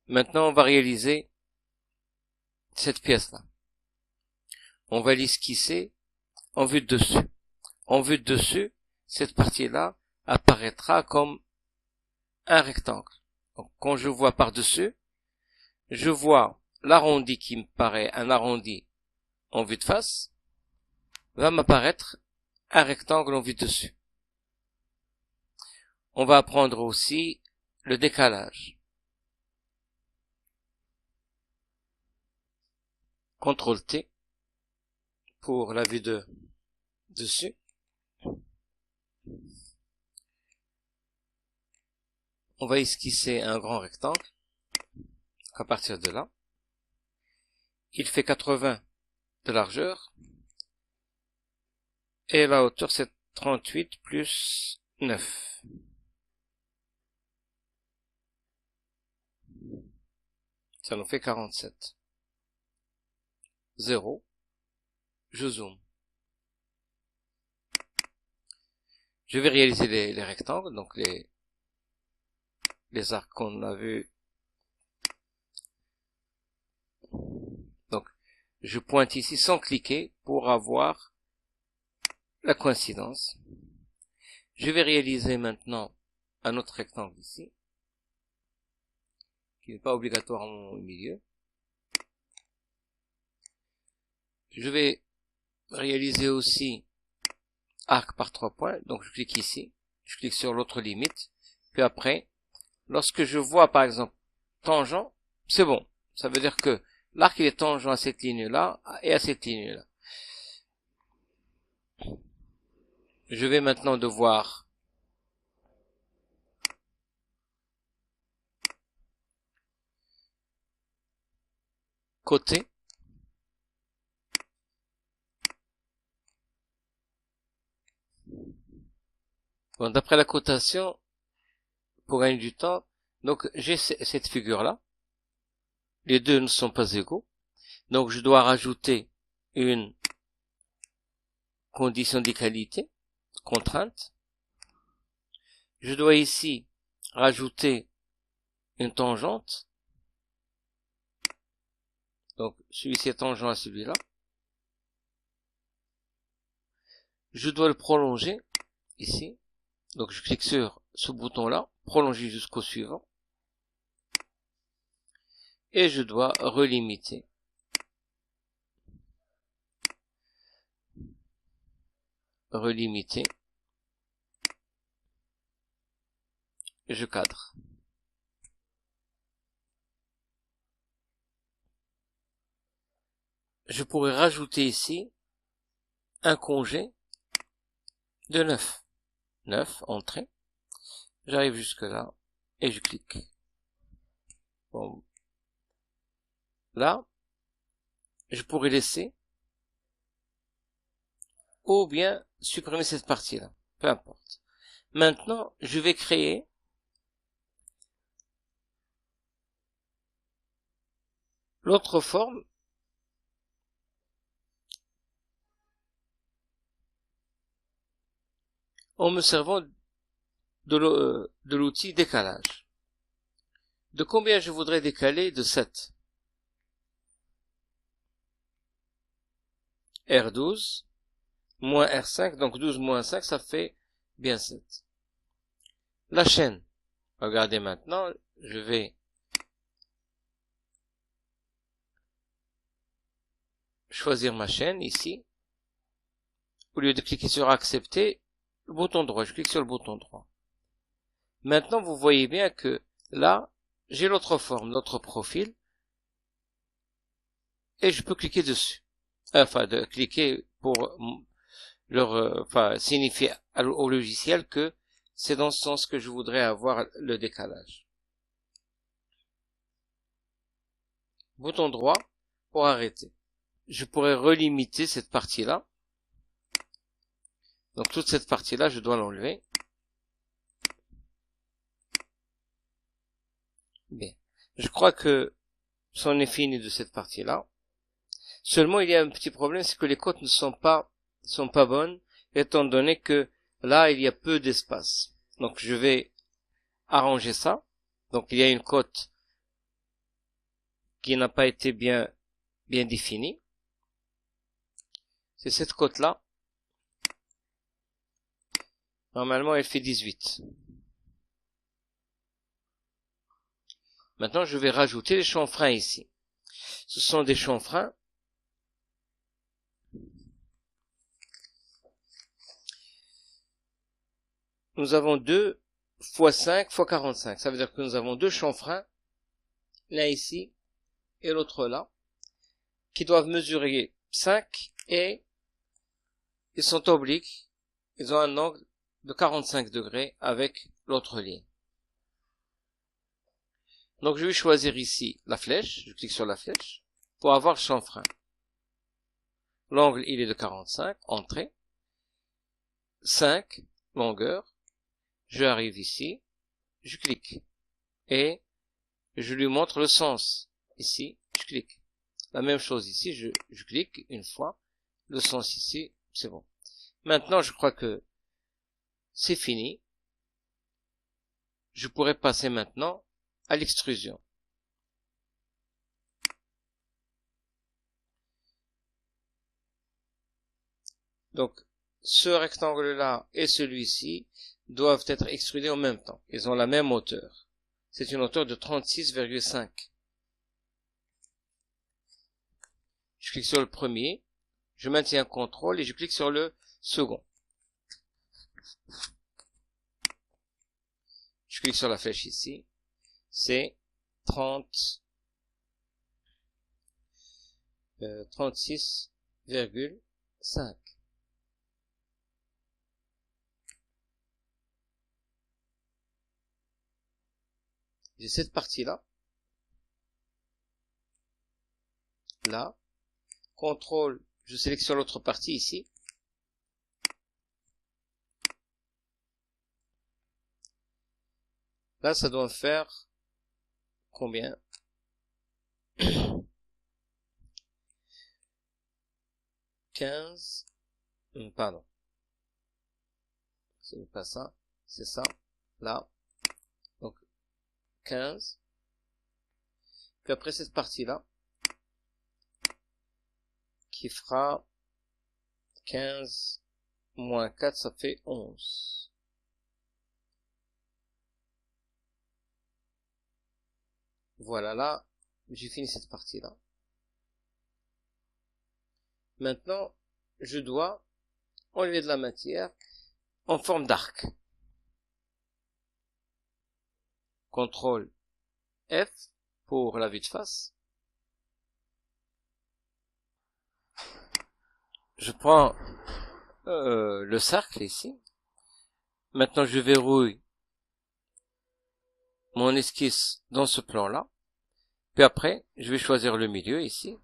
Maintenant, on va réaliser cette pièce-là. On va l'esquisser en vue de dessus. En vue de dessus, cette partie-là apparaîtra comme un rectangle. Donc, quand je vois par-dessus, je vois l'arrondi qui me paraît un arrondi en vue de face, va m'apparaître un rectangle en vue de dessus. On va apprendre aussi le décalage. CTRL T pour la vue de dessus. On va esquisser un grand rectangle à partir de là. Il fait 80 de largeur et la hauteur c'est 38 plus 9. Ça nous fait 47. 0. Je zoome. Je vais réaliser les rectangles, donc les arcs qu'on a vus. Donc, je pointe ici sans cliquer pour avoir la coïncidence. Je vais réaliser maintenant un autre rectangle ici, qui n'est pas obligatoirement au milieu. Je vais réaliser aussi arc par 3 points, donc je clique ici, je clique sur l'autre limite, puis après, lorsque je vois par exemple tangent, c'est bon, ça veut dire que l'arc il est tangent à cette ligne-là et à cette ligne-là. Je vais maintenant devoir coter. Bon, d'après la cotation, pour gagner du temps, donc j'ai cette figure-là. Les deux ne sont pas égaux. Donc je dois rajouter une condition d'égalité, contrainte. Je dois ici rajouter une tangente. Donc celui-ci est tangent à celui-là. Je dois le prolonger ici. Donc je clique sur ce bouton-là, prolonger jusqu'au suivant. Et je dois relimiter. Relimiter. Je cadre. Je pourrais rajouter ici un congé de 9. 9, entrée. J'arrive jusque là et je clique. Bon. Là, je pourrais laisser ou bien supprimer cette partie-là. Peu importe. Maintenant, je vais créer l'autre forme en me servant de l'outil décalage. De combien je voudrais décaler? De 7. R12 moins R5, donc 12 moins 5, ça fait bien 7. La chaîne, regardez maintenant, je vais choisir ma chaîne ici. Au lieu de cliquer sur accepter, le bouton droit, je clique sur le bouton droit. Maintenant, vous voyez bien que là, j'ai l'autre forme, l'autre profil, et je peux cliquer dessus. Enfin, de cliquer pour signifier au logiciel que c'est dans ce sens que je voudrais avoir le décalage. Bouton droit pour arrêter. Je pourrais relimiter cette partie-là. Donc toute cette partie-là, je dois l'enlever. Bien. Je crois que c'en est fini de cette partie-là. Seulement, il y a un petit problème, c'est que les cotes ne sont pas bonnes, étant donné que là, il y a peu d'espace. Donc, je vais arranger ça. Donc, il y a une cote qui n'a pas été bien définie. C'est cette côte-là. Normalement, elle fait 18. Maintenant, je vais rajouter les chanfreins ici. Ce sont des chanfreins. Nous avons 2 x 5 x 45. Ça veut dire que nous avons deux chanfreins, l'un ici et l'autre là, qui doivent mesurer 5 et ils sont obliques. Ils ont un angle de 45 degrés avec l'autre ligne. Donc je vais choisir ici la flèche, je clique sur la flèche, pour avoir le chanfrein. L'angle il est de 45, entrée, 5, longueur, je arrive ici, je clique, et je lui montre le sens, ici, je clique. La même chose ici, je clique une fois, le sens ici, c'est bon. Maintenant je crois que c'est fini, je pourrais passer maintenant à l'extrusion. Donc, ce rectangle-là et celui-ci doivent être extrudés en même temps. Ils ont la même hauteur. C'est une hauteur de 36,5. Je clique sur le premier, je maintiens CTRL et je clique sur le second. Je clique sur la flèche ici. C'est 36,5. J'ai cette partie-là. Là. CTRL, je sélectionne l'autre partie ici. Là, ça doit faire combien? 15. Pardon. Ce n'est pas ça. C'est ça. Là. Donc, 15. Puis après cette partie-là, qui fera 15 moins 4, ça fait 11. Voilà, là, j'ai fini cette partie-là. Maintenant, je dois enlever de la matière en forme d'arc. CTRL F pour la vue de face. Je prends le cercle ici. Maintenant, je verrouille mon esquisse dans ce plan-là. Puis après, je vais choisir le milieu ici.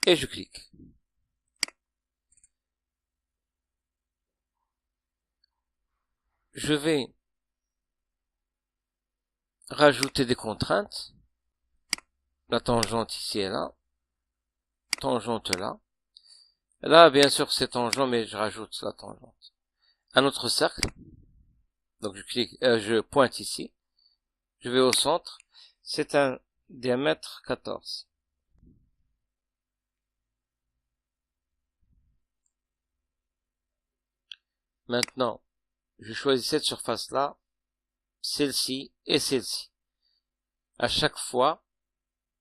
Et je clique. Je vais rajouter des contraintes. La tangente ici est là. Tangente là. Là, bien sûr, c'est tangent, mais je rajoute la tangente. Un autre cercle. Donc je clique, je pointe ici. Je vais au centre. C'est un diamètre 14. Maintenant, je choisis cette surface-là, celle-ci et celle-ci. À chaque fois,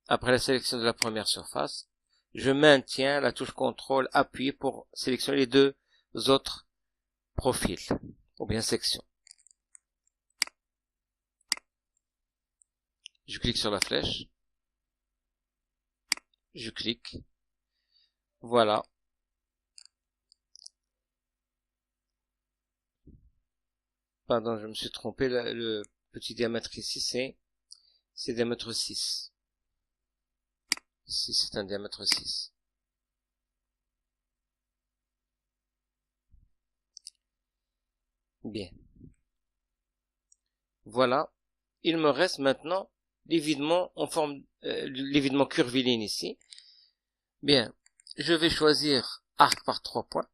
après la sélection de la première surface, je maintiens la touche CTRL appuyée pour sélectionner les deux autres profils, ou bien sections. Je clique sur la flèche. Je clique. Voilà. Pardon, je me suis trompé. Le petit diamètre ici, c'est diamètre 6. Ici, c'est un diamètre 6. Bien. Voilà. Il me reste maintenant l'évidement en forme, l'évidement curviligne ici. Bien. Je vais choisir arc par 3 points.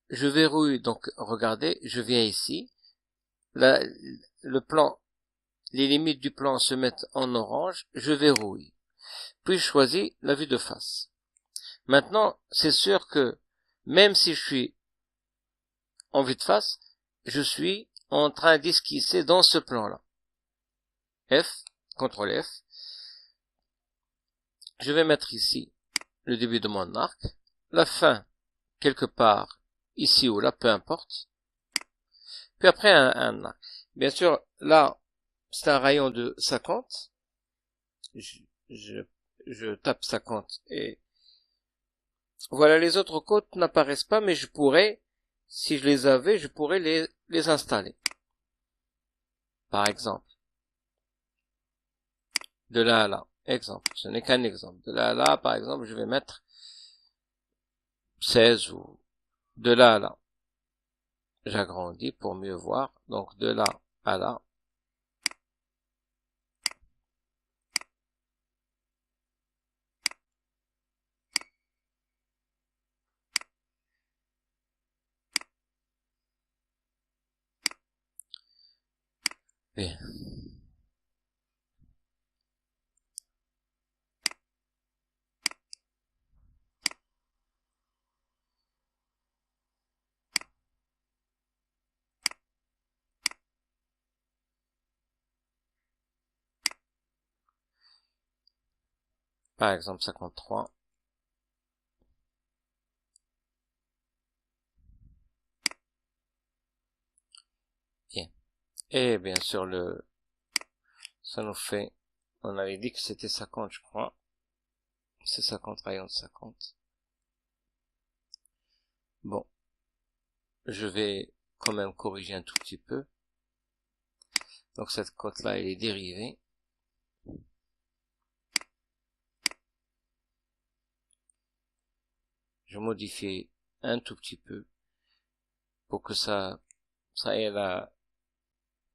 Je verrouille, donc regardez, je viens ici. Le plan les limites du plan se mettent en orange, je verrouille. Puis je choisis la vue de face. Maintenant, c'est sûr que même si je suis en vue de face, je suis en train d'esquisser dans ce plan-là. F, CTRL F. Je vais mettre ici le début de mon arc, la fin quelque part ici ou là, peu importe. Puis après un arc. Bien sûr, là, c'est un rayon de 50. Je tape 50 et voilà, les autres côtes n'apparaissent pas, mais je pourrais, si je les avais, je pourrais les installer. Par exemple. De là à là. Exemple. Ce n'est qu'un exemple. De là à là, par exemple, je vais mettre 16 ou de là à là. J'agrandis pour mieux voir. Donc, de là à là. Bien. Par exemple, 53. Bien. Et bien sûr, ça nous fait, on avait dit que c'était 50, je crois. C'est 50, rayon de 50. Bon. Je vais quand même corriger un tout petit peu. Donc cette cote-là, elle est dérivée. Je modifie un tout petit peu pour que ça ait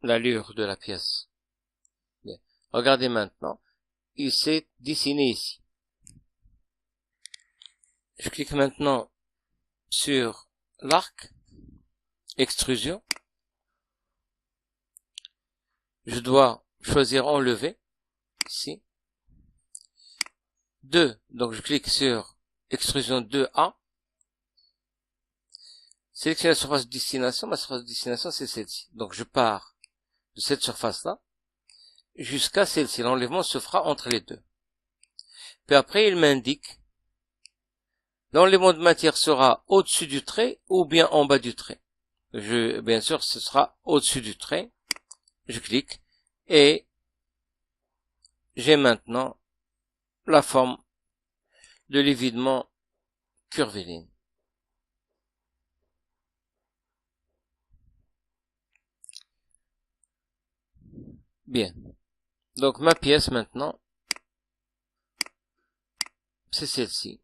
l'allure de la pièce. Bien. Regardez maintenant, il s'est dessiné ici. Je clique maintenant sur l'arc, extrusion. Je dois choisir enlever, ici. 2, donc je clique sur extrusion 2A. Sélectionner la surface de destination, ma surface de destination c'est celle-ci. Donc je pars de cette surface-là jusqu'à celle-ci. L'enlèvement se fera entre les deux. Puis après il m'indique l'enlèvement de matière sera au-dessus du trait ou bien en bas du trait. Bien sûr, ce sera au-dessus du trait. Je clique et j'ai maintenant la forme de l'évidement curviligne. Bien. Donc ma pièce maintenant, c'est celle-ci.